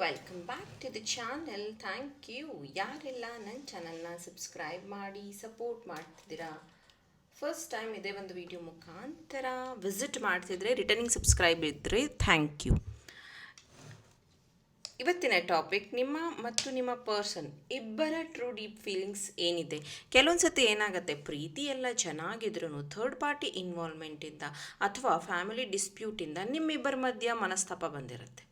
Welcome back to the channel. Thank you ಯಾರೆಲ್ಲ ನನ್ನ ಚಾನಲ್ನ ಸಬ್ಸ್ಕ್ರೈಬ್ ಮಾಡಿ ಸಪೋರ್ಟ್ ಮಾಡ್ತಿದ್ದೀರಾ. ಫಸ್ಟ್ ಟೈಮ್ ಇದೇ ಒಂದು ವಿಡಿಯೋ ಮುಖಾಂತರ ವಿಸಿಟ್ ಮಾಡ್ತಿದ್ರೆ ರಿಟರ್ನಿಂಗ್ ಸಬ್ಸ್ಕ್ರೈಬ್ ಇದ್ದರೆ ಥ್ಯಾಂಕ್ ಯು. ಇವತ್ತಿನ ಟಾಪಿಕ್ ನಿಮ್ಮ ಮತ್ತು ನಿಮ್ಮ ಪರ್ಸನ್ ಇಬ್ಬರ ಟ್ರೂ ಡೀಪ್ ಫೀಲಿಂಗ್ಸ್ ಏನಿದೆ. ಕೆಲವೊಂದು ಸತಿ ಏನಾಗುತ್ತೆ, ಪ್ರೀತಿ ಎಲ್ಲ ಚೆನ್ನಾಗಿದ್ರೂ ಥರ್ಡ್ ಪಾರ್ಟಿ ಇನ್ವಾಲ್ವ್ಮೆಂಟಿಂದ ಅಥವಾ ಫ್ಯಾಮಿಲಿ ಡಿಸ್ಪ್ಯೂಟಿಂದ ನಿಮ್ಮಿಬ್ಬರ ಮಧ್ಯ ಮನಸ್ತಾಪ ಬಂದಿರುತ್ತೆ.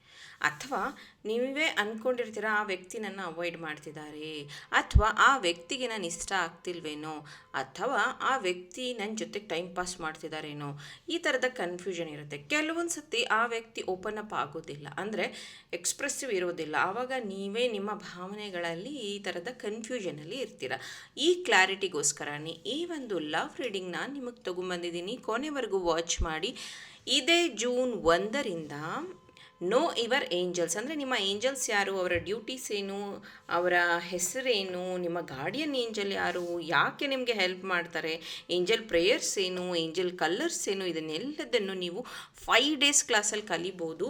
ಅಥವಾ ನೀವೇ ಅಂದ್ಕೊಂಡಿರ್ತೀರ ಆ ವ್ಯಕ್ತಿ ನನ್ನ ಅವಾಯ್ಡ್ ಮಾಡ್ತಿದ್ದಾರೆ, ಅಥವಾ ಆ ವ್ಯಕ್ತಿಗೆ ನಾನು ಇಷ್ಟ ಆಗ್ತಿಲ್ವೇನೋ, ಅಥವಾ ಆ ವ್ಯಕ್ತಿ ನನ್ನ ಜೊತೆಗೆ ಟೈಮ್ ಪಾಸ್ ಮಾಡ್ತಿದ್ದಾರೇನೋ, ಈ ಥರದ ಕನ್ಫ್ಯೂಷನ್ ಇರುತ್ತೆ. ಕೆಲವೊಂದು ಸತಿ ಆ ವ್ಯಕ್ತಿ ಓಪನ್ ಅಪ್ ಆಗೋದಿಲ್ಲ, ಅಂದರೆ ಎಕ್ಸ್ಪ್ರೆಸಿವ್ ಇರೋದಿಲ್ಲ. ಆವಾಗ ನೀವೇ ನಿಮ್ಮ ಭಾವನೆಗಳಲ್ಲಿ ಈ ಥರದ ಕನ್ಫ್ಯೂಷನಲ್ಲಿ ಇರ್ತೀರ. ಈ ಕ್ಲಾರಿಟಿಗೋಸ್ಕರನೇ ಈ ಒಂದು ಲವ್ ರೀಡಿಂಗ್ ನಾನು ನಿಮಗೆ ತೊಗೊಂಬಂದಿದ್ದೀನಿ. ಕೊನೆವರೆಗೂ ವಾಚ್ ಮಾಡಿ. ಇದೇ ಜೂನ್ 1ರಿಂದ ನೋ ಯುವರ್ ಏಂಜಲ್ಸ್, ಅಂದರೆ ನಿಮ್ಮ ಏಂಜಲ್ಸ್ ಯಾರು, ಅವರ ಡ್ಯೂಟೀಸ್ ಏನು, ಅವರ ಹೆಸರೇನು, ನಿಮ್ಮ ಗಾರ್ಡಿಯನ್ ಏಂಜಲ್ ಯಾರು, ಯಾಕೆ ನಿಮಗೆ ಹೆಲ್ಪ್ ಮಾಡ್ತಾರೆ, ಏಂಜಲ್ ಪ್ರೇಯರ್ಸ್ ಏನು, ಏಂಜಲ್ ಕಲರ್ಸ್ ಏನು, ಇದನ್ನೆಲ್ಲದನ್ನು ನೀವು 5 ಡೇಸ್ ಕ್ಲಾಸಲ್ಲಿ ಕಲಿಬೋದು.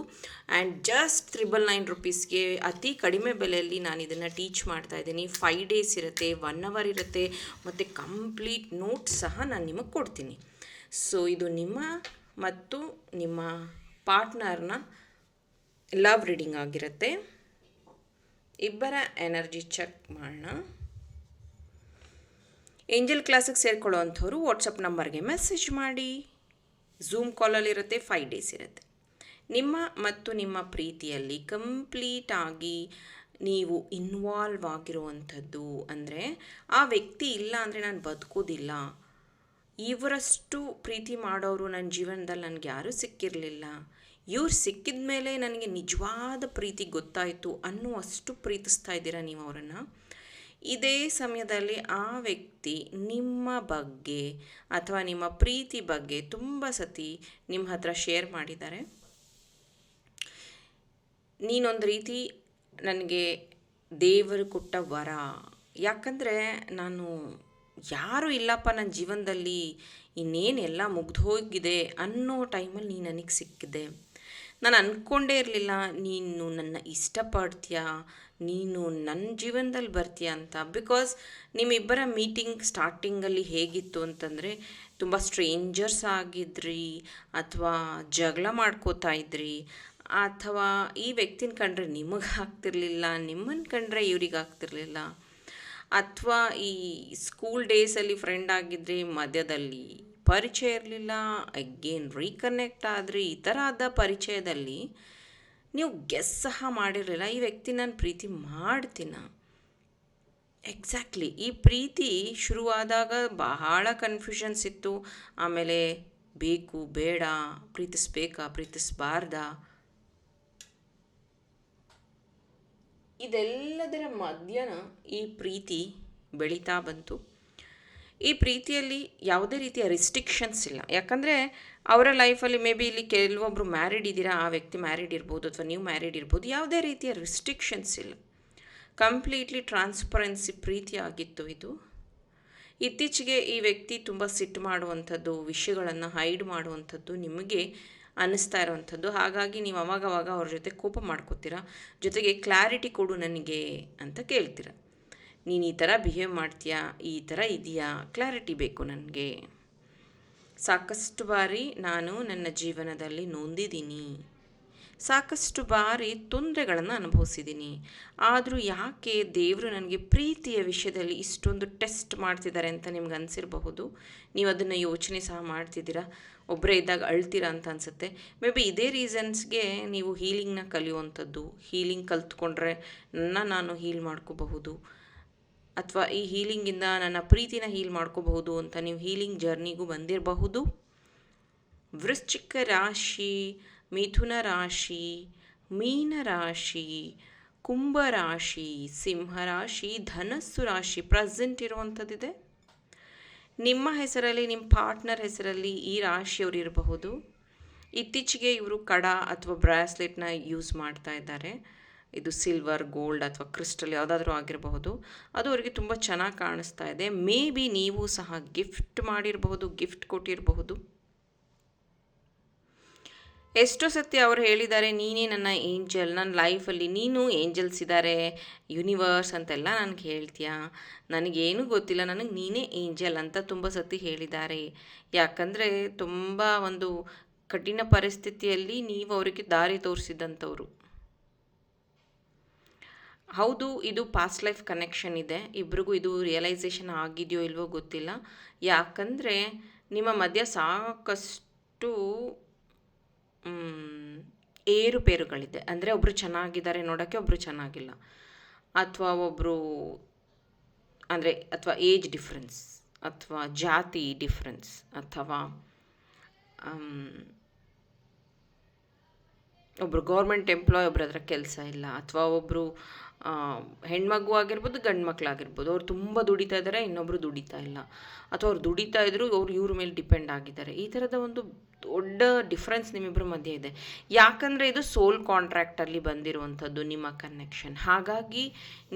ಆ್ಯಂಡ್ ಜಸ್ಟ್ 999 ರುಪೀಸ್ಗೆ ಅತಿ ಕಡಿಮೆ ಬೆಲೆಯಲ್ಲಿ ನಾನು ಇದನ್ನು ಟೀಚ್ ಮಾಡ್ತಾ ಇದ್ದೀನಿ. 5 ಡೇಸ್ ಇರುತ್ತೆ, 1 ಅವರ್ ಇರುತ್ತೆ, ಮತ್ತು ಕಂಪ್ಲೀಟ್ ನೋಟ್ಸ್ ಸಹ ನಾನು ನಿಮಗೆ ಕೊಡ್ತೀನಿ. ಸೊ ಇದು ನಿಮ್ಮ ಮತ್ತು ನಿಮ್ಮ ಪಾರ್ಟ್ನರ್ನ ಲವ್ ರೀಡಿಂಗ್ ಆಗಿರುತ್ತೆ. ಇಬ್ಬರ ಎನರ್ಜಿ ಚೆಕ್ ಮಾಡೋಣ. ಏಂಜಲ್ ಕ್ಲಾಸಿಗೆ ಸೇರ್ಕೊಳ್ಳೋ ಅಂಥವ್ರು ವಾಟ್ಸಪ್ ನಂಬರ್ಗೆ ಮೆಸೇಜ್ ಮಾಡಿ. ಝೂಮ್ ಕಾಲಲ್ಲಿರುತ್ತೆ, 5 ಡೇಸ್ ಇರುತ್ತೆ. ನಿಮ್ಮ ಮತ್ತು ನಿಮ್ಮ ಪ್ರೀತಿಯಲ್ಲಿ ಕಂಪ್ಲೀಟ್ ಆಗಿ ನೀವು ಇನ್ವಾಲ್ವ್ ಆಗಿರುವಂಥದ್ದು, ಅಂದರೆ ಆ ವ್ಯಕ್ತಿ ಇಲ್ಲ ಅಂದರೆ ನಾನು ಬದುಕೋದಿಲ್ಲ, ಇವರಷ್ಟು ಪ್ರೀತಿ ಮಾಡೋರು ನನ್ನ ಜೀವನದಲ್ಲಿ ನನಗೆ ಯಾರೂ ಸಿಕ್ಕಿರಲಿಲ್ಲ, ಇವ್ರು ಸಿಕ್ಕಿದ ಮೇಲೆ ನನಗೆ ನಿಜವಾದ ಪ್ರೀತಿ ಗೊತ್ತಾಯಿತು ಅನ್ನುವಷ್ಟು ಪ್ರೀತಿಸ್ತಾ ಇದ್ದೀರಾ ನೀವು ಅವರನ್ನು. ಇದೇ ಸಮಯದಲ್ಲಿ ಆ ವ್ಯಕ್ತಿ ನಿಮ್ಮ ಬಗ್ಗೆ ಅಥವಾ ನಿಮ್ಮ ಪ್ರೀತಿ ಬಗ್ಗೆ ತುಂಬ ಸತಿ ನಿಮ್ಮ ಹತ್ರ ಶೇರ್ ಮಾಡಿದ್ದಾರೆ. ನೀನೊಂದು ರೀತಿ ನನಗೆ ದೇವರು ಕೊಟ್ಟ ವರ, ಯಾಕಂದರೆ ನಾನು ಯಾರೂ ಇಲ್ಲಪ್ಪ ನನ್ನ ಜೀವನದಲ್ಲಿ, ಇನ್ನೇನೆಲ್ಲ ಮುಗ್ದೋಗಿದೆ ಅನ್ನೋ ಟೈಮಲ್ಲಿ ನೀನು ನನಗೆ ಸಿಕ್ಕಿದೆ. ನಾನು ಅಂದ್ಕೊಂಡೇ ಇರಲಿಲ್ಲ ನೀನು ನನ್ನ ಇಷ್ಟಪಡ್ತೀಯಾ, ನೀನು ನನ್ನ ಜೀವನದಲ್ಲಿ ಬರ್ತೀಯ ಅಂತ. ಬಿಕಾಸ್ ನಿಮ್ಮಿಬ್ಬರ ಮೀಟಿಂಗ್ ಸ್ಟಾರ್ಟಿಂಗಲ್ಲಿ ಹೇಗಿತ್ತು ಅಂತಂದರೆ, ತುಂಬ ಸ್ಟ್ರೇಂಜರ್ಸ್ ಆಗಿದ್ರಿ, ಅಥವಾ ಜಗಳ ಮಾಡ್ಕೋತಾ ಇದ್ರಿ, ಅಥವಾ ಈ ವ್ಯಕ್ತಿನ ಕಂಡ್ರೆ ನಿಮಗೆ ಆಗ್ತಿರ್ಲಿಲ್ಲ, ನಿಮ್ಮನ್ನು ಕಂಡ್ರೆ ಇವ್ರಿಗೆ ಆಗ್ತಿರ್ಲಿಲ್ಲ, ಅಥವಾ ಈ ಸ್ಕೂಲ್ ಡೇಸಲ್ಲಿ ಫ್ರೆಂಡ್ ಆಗಿದ್ದರೆ ಮಧ್ಯದಲ್ಲಿ ಪರಿಚಯ ಇರಲಿಲ್ಲ, ಅಗೇನ್ ರೀಕನೆಕ್ಟ್ ಆದರೆ ಈ ಥರ ಆದ ಪರಿಚಯದಲ್ಲಿ ನೀವು ಗೆಸ್ ಸಹ ಮಾಡಿರಲಿಲ್ಲ ಈ ವ್ಯಕ್ತಿ ನಾನು ಪ್ರೀತಿ ಮಾಡ್ತೀನ. ಎಕ್ಸಾಕ್ಟ್ಲಿ ಈ ಪ್ರೀತಿ ಶುರುವಾದಾಗ ಬಹಳ ಕನ್ಫ್ಯೂಷನ್ಸ್ ಇತ್ತು. ಆಮೇಲೆ ಬೇಕು ಬೇಡ, ಪ್ರೀತಿಸ್ಬೇಕಾ ಪ್ರೀತಿಸಬಾರ್ದಾ, ಇದೆಲ್ಲದರ ಮಧ್ಯನ ಈ ಪ್ರೀತಿ ಬೆಳೀತಾ ಬಂತು. ಈ ಪ್ರೀತಿಯಲ್ಲಿ ಯಾವುದೇ ರೀತಿಯ ರಿಸ್ಟ್ರಿಕ್ಷನ್ಸ್ ಇಲ್ಲ, ಯಾಕಂದರೆ ಅವರ ಲೈಫಲ್ಲಿ ಮೇ ಬಿ ಇಲ್ಲಿ ಕೆಲವೊಬ್ಬರು ಮ್ಯಾರಿಡ್ ಇದ್ದೀರಾ, ಆ ವ್ಯಕ್ತಿ ಮ್ಯಾರಿಡ್ ಇರ್ಬೋದು, ಅಥವಾ ನೀವು ಮ್ಯಾರಿಡ್ ಇರ್ಬೋದು, ಯಾವುದೇ ರೀತಿಯ ರಿಸ್ಟ್ರಿಕ್ಷನ್ಸ್ ಇಲ್ಲ. ಕಂಪ್ಲೀಟ್ಲಿ ಟ್ರಾನ್ಸ್ಪರೆನ್ಸಿ ಪ್ರೀತಿ ಆಗಿತ್ತು ಇದು. ಇತ್ತೀಚೆಗೆ ಈ ವ್ಯಕ್ತಿ ತುಂಬ ಸಿಟ್ಟು ಮಾಡುವಂಥದ್ದು, ವಿಷಯಗಳನ್ನು ಹೈಡ್ ಮಾಡುವಂಥದ್ದು ನಿಮಗೆ ಅನ್ನಿಸ್ತಾ ಇರೋವಂಥದ್ದು. ಹಾಗಾಗಿ ನೀವು ಅವಾಗವಾಗ ಅವ್ರ ಜೊತೆ ಕೋಪ ಮಾಡ್ಕೋತೀರ, ಜೊತೆಗೆ ಕ್ಲಾರಿಟಿ ಕೊಡು ನನಗೆ ಅಂತ ಕೇಳ್ತೀರ. ನೀನು ಈ ಥರ ಬಿಹೇವ್ ಮಾಡ್ತೀಯಾ, ಈ ಥರ ಇದೆಯಾ, ಕ್ಲಾರಿಟಿ ಬೇಕು ನನಗೆ. ಸಾಕಷ್ಟು ಬಾರಿ ನಾನು ನನ್ನ ಜೀವನದಲ್ಲಿ ನೊಂದಿದ್ದೀನಿ, ಸಾಕಷ್ಟು ಬಾರಿ ತೊಂದರೆಗಳನ್ನು ಅನುಭವಿಸಿದ್ದೀನಿ, ಆದರೂ ಯಾಕೆ ದೇವರು ನನಗೆ ಪ್ರೀತಿಯ ವಿಷಯದಲ್ಲಿ ಇಷ್ಟೊಂದು ಟೆಸ್ಟ್ ಮಾಡ್ತಿದ್ದಾರೆ ಅಂತ ನಿಮ್ಗೆ ಅನಿಸಿರಬಹುದು. ನೀವು ಅದನ್ನು ಯೋಚನೆ ಸಹ ಮಾಡ್ತಿದ್ದೀರಾ. ಒಬ್ಬರೇ ಇದ್ದಾಗ ಅಳ್ತೀರಾ ಅಂತ ಅನಿಸುತ್ತೆ. ಮೇ ಬಿ ಇದೇ ರೀಸನ್ಸ್ಗೆ ನೀವು ಹೀಲಿಂಗ್ನ ಕಲಿಯುವಂಥದ್ದು, ಹೀಲಿಂಗ್ ಕಲ್ತ್ಕೊಂಡ್ರೆ ನಾನು ಹೀಲ್ ಮಾಡ್ಕೋಬಹುದು, ಅಥವಾ ಈ ಹೀಲಿಂಗಿಂದ ನನ್ನ ಪ್ರೀತಿನ ಹೀಲ್ ಮಾಡ್ಕೋಬಹುದು ಅಂತ ನೀವು ಹೀಲಿಂಗ್ ಜರ್ನಿಗೂ ಬಂದಿರಬಹುದು. ವೃಶ್ಚಿಕ ರಾಶಿ, ಮಿಥುನ ರಾಶಿ, ಮೀನ ರಾಶಿ, ಕುಂಭ ರಾಶಿ, ಸಿಂಹ ರಾಶಿ, ಧನಸ್ಸು ರಾಶಿ ಪ್ರೆಸೆಂಟ್ ಇರುವಂಥದ್ದಿದೆ. ನಿಮ್ಮ ಹೆಸರಲ್ಲಿ, ನಿಮ್ಮ ಪಾರ್ಟ್ನರ್ ಹೆಸರಲ್ಲಿ ಈ ರಾಶಿಯವರು ಇರಬಹುದು. ಇತ್ತೀಚೆಗೆ ಇವರು ಕಡ ಅಥವಾ ಬ್ರಾಸ್ಲೆಟ್ನ ಯೂಸ್ ಮಾಡ್ತಾ ಇದ್ದಾರೆ. ಇದು ಸಿಲ್ವರ್, ಗೋಲ್ಡ್ ಅಥವಾ ಕ್ರಿಸ್ಟಲ್ ಯಾವುದಾದ್ರೂ ಆಗಿರಬಹುದು. ಅದು ಅವರಿಗೆ ತುಂಬ ಚೆನ್ನಾಗಿ ಕಾಣಿಸ್ತಾ ಇದೆ. ಮೇ ಬಿ ನೀವು ಸಹ ಗಿಫ್ಟ್ ಮಾಡಿರಬಹುದು, ಗಿಫ್ಟ್ ಕೊಟ್ಟಿರಬಹುದು. ಎಷ್ಟೋ ಸತಿ ಅವ್ರು ಹೇಳಿದ್ದಾರೆ, ನೀನೇ ನನ್ನ ಏಂಜಲ್, ನನ್ನ ಲೈಫಲ್ಲಿ ನೀನು ಏಂಜಲ್ಸ್ ಇದ್ದಾರೆ, ಯೂನಿವರ್ಸ್ ಅಂತೆಲ್ಲ ನನಗೆ ಹೇಳ್ತೀಯಾ, ನನಗೇನು ಗೊತ್ತಿಲ್ಲ, ನನಗೆ ನೀನೇ ಏಂಜಲ್ ಅಂತ ತುಂಬ ಸತಿ ಹೇಳಿದ್ದಾರೆ. ಯಾಕಂದರೆ ತುಂಬ ಒಂದು ಕಠಿಣ ಪರಿಸ್ಥಿತಿಯಲ್ಲಿ ನೀವು ಅವರಿಗೆ ದಾರಿ ತೋರಿಸಿದಂಥವ್ರು. ಹೌದು, ಇದು ಪಾಸ್ಟ್ ಲೈಫ್ ಕನೆಕ್ಷನ್ ಇದೆ, ಇಬ್ರಿಗೂ ಇದು ರಿಯಲೈಸೇಷನ್ ಆಗಿದೆಯೋ ಇಲ್ವೋ ಗೊತ್ತಿಲ್ಲ. ಯಾಕಂದರೆ ನಿಮ್ಮ ಮಧ್ಯ ಸಾಕಷ್ಟು ಏರುಪೇರುಗಳಿದೆ. ಅಂದರೆ ಒಬ್ಬರು ಚೆನ್ನಾಗಿದ್ದಾರೆ ನೋಡೋಕ್ಕೆ, ಒಬ್ಬರು ಚೆನ್ನಾಗಿಲ್ಲ, ಅಥವಾ ಒಬ್ಬರು ಅಥವಾ ಏಜ್ ಡಿಫ್ರೆನ್ಸ್, ಅಥವಾ ಜಾತಿ ಡಿಫ್ರೆನ್ಸ್, ಅಥವಾ ಒಬ್ಬರು ಗೌರ್ಮೆಂಟ್ ಎಂಪ್ಲಾಯ್, ಒಬ್ಬರ ಹತ್ರ ಕೆಲಸ ಇಲ್ಲ, ಅಥವಾ ಒಬ್ಬರು ಹೆಣ್ಮಗು ಆಗಿರ್ಬೋದು, ಗಂಡು ಮಕ್ಕಳಾಗಿರ್ಬೋದು, ಅವ್ರು ತುಂಬ ದುಡಿತಾ ಇದ್ದಾರೆ, ಇನ್ನೊಬ್ಬರು ದುಡಿತಾ ಇಲ್ಲ, ಅಥವಾ ಅವ್ರು ದುಡಿತಾ ಇದ್ರು ಅವ್ರು ಇವ್ರ ಮೇಲೆ ಡಿಪೆಂಡ್ ಆಗಿದ್ದಾರೆ. ಈ ಥರದ ಒಂದು ದೊಡ್ಡ ಡಿಫ್ರೆನ್ಸ್ ನಿಮ್ಮಿಬ್ಬರ ಮಧ್ಯೆ ಇದೆ. ಯಾಕಂದರೆ ಇದು ಸೋಲ್ ಕಾಂಟ್ರಾಕ್ಟಲ್ಲಿ ಬಂದಿರುವಂಥದ್ದು ನಿಮ್ಮ ಕನೆಕ್ಷನ್. ಹಾಗಾಗಿ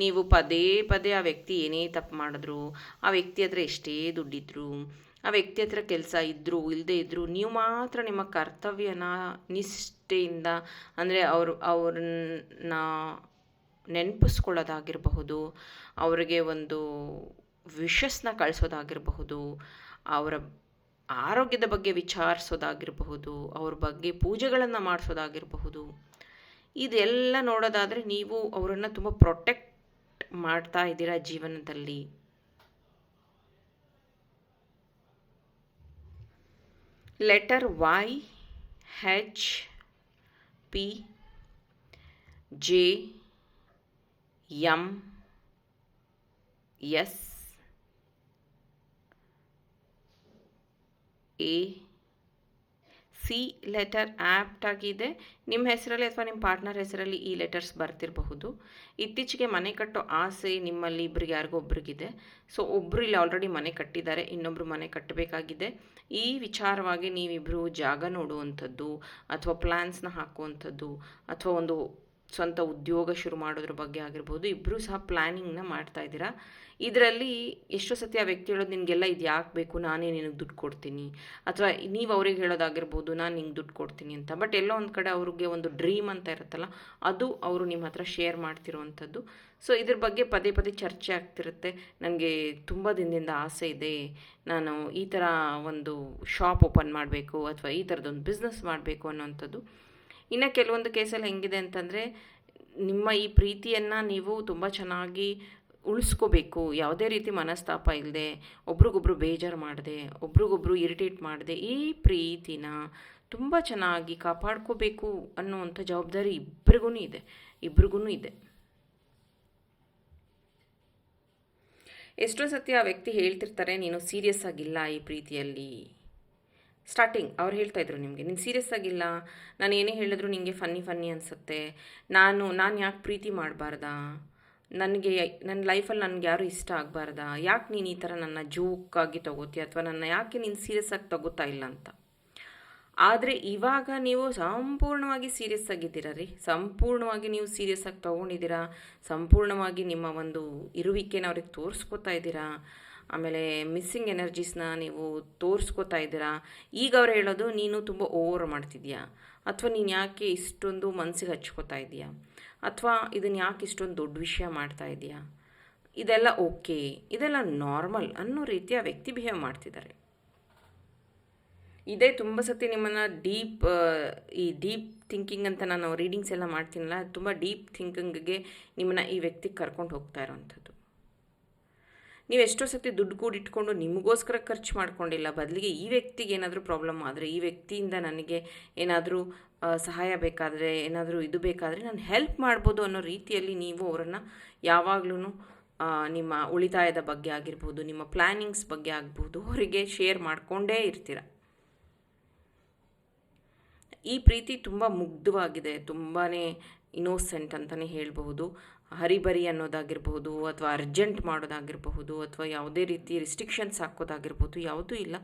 ನೀವು ಪದೇ ಪದೇ ಆ ವ್ಯಕ್ತಿ ಏನೇ ತಪ್ಪು ಮಾಡಿದ್ರು, ಆ ವ್ಯಕ್ತಿ ಹತ್ರ ಎಷ್ಟೇ ದುಡ್ಡಿದ್ರು, ಆ ವ್ಯಕ್ತಿ ಹತ್ರ ಕೆಲಸ ಇದ್ದರೂ ಇಲ್ಲದೇ ಇದ್ದರೂ, ನೀವು ಮಾತ್ರ ನಿಮ್ಮ ಕರ್ತವ್ಯನ ನಿಷ್ಠೆಯಿಂದ, ಅಂದರೆ ಅವ್ರನ್ನ ನೆನಪಿಸ್ಕೊಳ್ಳೋದಾಗಿರಬಹುದು, ಅವರಿಗೆ ಒಂದು ವಿಶಸ್ನ ಕಳಿಸೋದಾಗಿರಬಹುದು, ಅವರ ಆರೋಗ್ಯದ ಬಗ್ಗೆ ವಿಚಾರಿಸೋದಾಗಿರಬಹುದು, ಅವ್ರ ಬಗ್ಗೆ ಪೂಜೆಗಳನ್ನು ಮಾಡಿಸೋದಾಗಿರಬಹುದು. ಇದೆಲ್ಲ ನೋಡೋದಾದರೆ ನೀವು ಅವರನ್ನು ತುಂಬ ಪ್ರೊಟೆಕ್ಟ್ ಮಾಡ್ತಾ ಇದ್ದೀರಾ ಜೀವನದಲ್ಲಿ. Letter Y, H, P, J, M, S, A, C letter apt ಆಗಿದೆ. ನಿಮ್ಮ ಹೆಸರಲ್ಲಿ ಅಥವಾ ನಿಮ್ಮ ಪಾರ್ಟ್ನರ್ ಹೆಸರಲ್ಲಿ ಈ ಲೆಟರ್ಸ್ ಬರ್ತಿರಬಹುದು. ಇತ್ತೀಚೆಗೆ ಮನೆ ಕಟ್ಟೋ ಆಸೆ ನಿಮ್ಮಲ್ಲಿ ಇಬ್ಬರಿಗೆ ಯಾರಿಗೋ ಒಬ್ರಿಗಿದೆ. ಸೊ ಒಬ್ಬರು ಇಲ್ಲಿ ಆಲ್ರೆಡಿ ಮನೆ ಕಟ್ಟಿದ್ದಾರೆ, ಇನ್ನೊಬ್ಬರು ಮನೆ ಕಟ್ಟಬೇಕಾಗಿದೆ. ಈ ವಿಚಾರವಾಗಿ ನೀವಿಬ್ಬರು ಜಾಗ ನೋಡುವಂಥದ್ದು, ಅಥವಾ ಪ್ಲ್ಯಾನ್ಸ್ನ ಹಾಕುವಂಥದ್ದು, ಅಥವಾ ಒಂದು ಸ್ವಂತ ಉದ್ಯೋಗ ಶುರು ಮಾಡೋದ್ರ ಬಗ್ಗೆ ಆಗಿರ್ಬೋದು, ಇಬ್ಬರೂ ಸಹ ಪ್ಲ್ಯಾನಿಂಗ್ನ ಮಾಡ್ತಾ ಇದ್ದೀರಾ. ಇದರಲ್ಲಿ ಎಷ್ಟೋ ಸತಿ ಆ ವ್ಯಕ್ತಿ ಹೇಳೋದು, ನಿನಗೆಲ್ಲ ಇದು ಯಾಕೆ ಬೇಕು, ನಾನೇ ನಿನಗೆ ದುಡ್ಡು ಕೊಡ್ತೀನಿ, ಅಥವಾ ನೀವು ಅವ್ರಿಗೆ ಹೇಳೋದಾಗಿರ್ಬೋದು, ನಾನು ನಿಂಗೆ ದುಡ್ಡು ಕೊಡ್ತೀನಿ ಅಂತ. ಬಟ್ ಎಲ್ಲೋ ಒಂದು ಕಡೆ ಅವ್ರಿಗೆ ಒಂದು ಡ್ರೀಮ್ ಅಂತ ಇರುತ್ತಲ್ಲ, ಅದು ಅವರು ನಿಮ್ಮ ಹತ್ರ ಶೇರ್ ಮಾಡ್ತಿರುವಂಥದ್ದು. ಸೊ ಇದ್ರ ಬಗ್ಗೆ ಪದೇ ಪದೇ ಚರ್ಚೆ ಆಗ್ತಿರುತ್ತೆ. ನನಗೆ ತುಂಬ ದಿನದಿಂದ ಆಸೆ ಇದೆ, ನಾನು ಈ ಥರ ಒಂದು ಶಾಪ್ ಓಪನ್ ಮಾಡಬೇಕು, ಅಥವಾ ಈ ಥರದೊಂದು ಬಿಸ್ನೆಸ್ ಮಾಡಬೇಕು ಅನ್ನೋವಂಥದ್ದು. ಇನ್ನು ಕೆಲವೊಂದು ಕೇಸಲ್ಲಿ ಹೆಂಗಿದೆ ಅಂತಂದರೆ, ನಿಮ್ಮ ಈ ಪ್ರೀತಿಯನ್ನು ನೀವು ತುಂಬ ಚೆನ್ನಾಗಿ ಉಳಿಸ್ಕೋಬೇಕು, ಯಾವುದೇ ರೀತಿ ಮನಸ್ತಾಪ ಇಲ್ಲದೆ, ಒಬ್ರಿಗೊಬ್ರು ಬೇಜಾರು ಮಾಡದೆ, ಒಬ್ರಿಗೊಬ್ರು ಇರಿಟೇಟ್ ಮಾಡದೆ, ಈ ಪ್ರೀತಿನ ತುಂಬ ಚೆನ್ನಾಗಿ ಕಾಪಾಡ್ಕೋಬೇಕು ಅನ್ನುವಂಥ ಜವಾಬ್ದಾರಿ ಇಬ್ರಿಗೂ ಇದೆ. ಎಷ್ಟೋ ಸತಿ ಆ ವ್ಯಕ್ತಿ ಹೇಳ್ತಿರ್ತಾರೆ, ನೀನು ಸೀರಿಯಸ್ ಆಗಿಲ್ಲ ಈ ಪ್ರೀತಿಯಲ್ಲಿ. ಸ್ಟಾರ್ಟಿಂಗ್ ಅವ್ರು ಹೇಳ್ತಾಯಿದ್ರು ನಿಮಗೆ, ನೀನು ಸೀರಿಯಸ್ ಆಗಿಲ್ಲ, ನಾನು ಏನೇ ಹೇಳಿದ್ರು ನಿಮಗೆ ಫನ್ನಿ ಅನಿಸುತ್ತೆ, ನಾನು ಯಾಕೆ ಪ್ರೀತಿ ಮಾಡಬಾರ್ದಾ, ನನ್ನ ಲೈಫಲ್ಲಿ ನನಗೆ ಯಾರೂ ಇಷ್ಟ ಆಗಬಾರ್ದಾ, ಯಾಕೆ ನೀನು ಈ ಥರ ನನ್ನ ಜೋಕಾಗಿ ತಗೋತೀಯ, ಅಥವಾ ನನ್ನ ಯಾಕೆ ನೀನು ಸೀರಿಯಸ್ ಆಗಿ ತಗೋತಾ ಇಲ್ಲ ಅಂತ. ಆದರೆ ಇವಾಗ ನೀವು ಸಂಪೂರ್ಣವಾಗಿ ಸೀರಿಯಸ್ ಆಗಿದ್ದೀರಾ ರೀ, ಸಂಪೂರ್ಣವಾಗಿ ನೀವು ಸೀರಿಯಸ್ ಆಗಿ ತೊಗೊಂಡಿದ್ದೀರಾ, ಸಂಪೂರ್ಣವಾಗಿ ನಿಮ್ಮ ಒಂದು ಇರುವಿಕೆನ ಅವ್ರಿಗೆ ತೋರಿಸ್ಕೊತಾ ಇದ್ದೀರಾ, ಆಮೇಲೆ ಮಿಸ್ಸಿಂಗ್ ಎನರ್ಜೀಸ್ನ ನೀವು ತೋರಿಸ್ಕೊತಾ ಇದ್ದೀರಾ. ಈಗ ಅವ್ರು ಹೇಳೋದು, ನೀನು ತುಂಬ ಓವರ್ ಮಾಡ್ತಿದ್ಯಾ, ಅಥವಾ ನೀನು ಯಾಕೆ ಇಷ್ಟೊಂದು ಮನಸ್ಸಿಗೆ ಹಚ್ಕೋತಾ ಇದೆಯಾ, ಅಥವಾ ಇದನ್ನು ಯಾಕೆ ಇಷ್ಟೊಂದು ದೊಡ್ಡ ವಿಷಯ ಮಾಡ್ತಾ ಇದೆಯಾ, ಇದೆಲ್ಲ ಓಕೆ, ಇದೆಲ್ಲ ನಾರ್ಮಲ್ ಅನ್ನೋ ರೀತಿಯ ವ್ಯಕ್ತಿ ಬಿಹೇವ್ ಮಾಡ್ತಿದ್ದಾರೆ. ಇದೇ ತುಂಬ ಸತಿ ನಿಮ್ಮನ್ನು ಡೀಪ್ ಥಿಂಕಿಂಗ್ ಅಂತ ನಾನು ರೀಡಿಂಗ್ಸ್ ಎಲ್ಲ ಮಾಡ್ತೀನಲ್ಲ, ತುಂಬ ಡೀಪ್ ಥಿಂಕಿಂಗ್ಗೆ ನಿಮ್ಮನ್ನು ಈ ವ್ಯಕ್ತಿಗೆ ಕರ್ಕೊಂಡು ಹೋಗ್ತಾ ಇರೋವಂಥದ್ದು. ನೀವು ಎಷ್ಟೋ ಸತಿ ದುಡ್ಡು ಕೂಡಿಟ್ಕೊಂಡು ನಿಮಗೋಸ್ಕರ ಖರ್ಚು ಮಾಡ್ಕೊಂಡಿಲ್ಲ, ಬದಲಿಗೆ ಈ ವ್ಯಕ್ತಿಗೆ ಏನಾದರೂ ಪ್ರಾಬ್ಲಮ್ ಆದರೆ, ಈ ವ್ಯಕ್ತಿಯಿಂದ ನನಗೆ ಏನಾದರೂ ಸಹಾಯ ಬೇಕಾದರೆ, ಏನಾದರೂ ಇದು ಬೇಕಾದರೆ ನಾನು ಹೆಲ್ಪ್ ಮಾಡ್ಬೋದು ಅನ್ನೋ ರೀತಿಯಲ್ಲಿ ನೀವು ಅವರನ್ನು ಯಾವಾಗಲೂ ನಿಮ್ಮ ಉಳಿತಾಯದ ಬಗ್ಗೆ ಆಗಿರ್ಬೋದು, ನಿಮ್ಮ ಪ್ಲ್ಯಾನಿಂಗ್ಸ್ ಬಗ್ಗೆ ಆಗ್ಬೋದು, ಅವರಿಗೆ ಶೇರ್ ಮಾಡಿಕೊಂಡೇ ಇರ್ತೀರ. ಈ ಪ್ರೀತಿ ತುಂಬ ಮುಗ್ಧವಾಗಿದೆ, ತುಂಬಾ ಇನ್ನೋಸೆಂಟ್ ಅಂತಲೇ ಹೇಳ್ಬಹುದು. ಹರಿಬರಿ ಅನ್ನೋದಾಗಿರ್ಬಹುದು, ಅಥವಾ ಅರ್ಜೆಂಟ್ ಮಾಡೋದಾಗಿರಬಹುದು, ಅಥವಾ ಯಾವುದೇ ರೀತಿ ರಿಸ್ಟ್ರಿಕ್ಷನ್ಸ್ ಹಾಕೋದಾಗಿರ್ಬೋದು, ಯಾವುದೂ ಇಲ್ಲ.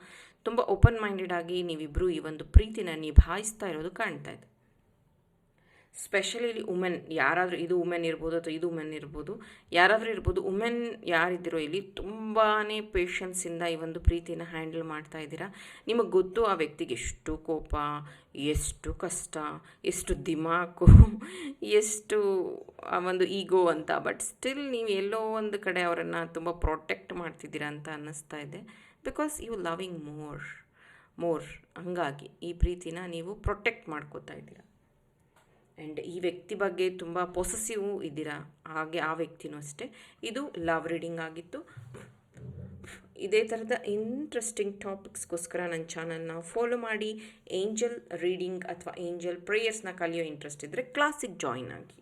ತುಂಬ ಓಪನ್ ಮೈಂಡೆಡ್ ಆಗಿ ನೀವಿಬ್ಬರು ಈ ಒಂದು ಪ್ರೀತಿನ ನಿಭಾಯಿಸ್ತಾ ಇರೋದು ಕಾಣ್ತಾ ಇದೆ. ಸ್ಪೆಷಲಿ ಇಲ್ಲಿ ವುಮೆನ್ ಯಾರಾದರೂ, ಇದು ವುಮೆನ್ ಇರ್ಬೋದು ಅಥವಾ ಇದು ವುಮೆನ್ ಇರ್ಬೋದು, ಯಾರಾದರೂ ಇರ್ಬೋದು, ವುಮೆನ್ ಯಾರಿದ್ದೀರೋ ಇಲ್ಲಿ ತುಂಬಾ ಪೇಷನ್ಸಿಂದ ಈ ಒಂದು ಪ್ರೀತಿನ ಹ್ಯಾಂಡಲ್ ಮಾಡ್ತಾ ಇದ್ದೀರಾ. ನಿಮಗೆ ಗೊತ್ತು ಆ ವ್ಯಕ್ತಿಗೆ ಎಷ್ಟು ಕೋಪ, ಎಷ್ಟು ಕಷ್ಟ, ಎಷ್ಟು ದಿಮಾಕು, ಎಷ್ಟು ಆ ಒಂದು ಈಗೋ ಅಂತ. ಬಟ್ ಸ್ಟಿಲ್ ನೀವು ಎಲ್ಲೋ ಒಂದು ಕಡೆ ಅವರನ್ನು ತುಂಬ ಪ್ರೊಟೆಕ್ಟ್ ಮಾಡ್ತಿದ್ದೀರಾ ಅಂತ ಅನ್ನಿಸ್ತಾ ಇದೆ. ಬಿಕಾಸ್ ಯು ಲವಿಂಗ್ ಮೋರ್ ಹಂಗಾಗಿ ಈ ಪ್ರೀತಿನ ನೀವು ಪ್ರೊಟೆಕ್ಟ್ ಮಾಡ್ಕೋತಾ ಇದ್ದೀರಾ. ಆ್ಯಂಡ್ ಈ ವ್ಯಕ್ತಿ ಬಗ್ಗೆ ತುಂಬ ಪೊಸೆಸಿವ್ ಇದ್ದೀರಾ, ಹಾಗೆ ಆ ವ್ಯಕ್ತಿನೂ ಅಷ್ಟೇ. ಇದು ಲವ್ ರೀಡಿಂಗ್ ಆಗಿತ್ತು. ಇದೇ ಥರದ ಇಂಟ್ರೆಸ್ಟಿಂಗ್ ಟಾಪಿಕ್ಸ್ಗೋಸ್ಕರ ನನ್ನ ಚಾನಲ್ನ ಫಾಲೋ ಮಾಡಿ. ಏಂಜಲ್ ರೀಡಿಂಗ್ ಅಥವಾ ಏಂಜಲ್ ಪ್ರೇಯರ್ಸ್ನ ಕಲಿಯೋ ಇಂಟ್ರೆಸ್ಟ್ ಇದ್ದರೆ ಕ್ಲಾಸಿಗೆ ಜಾಯಿನ್ ಆಗಿ.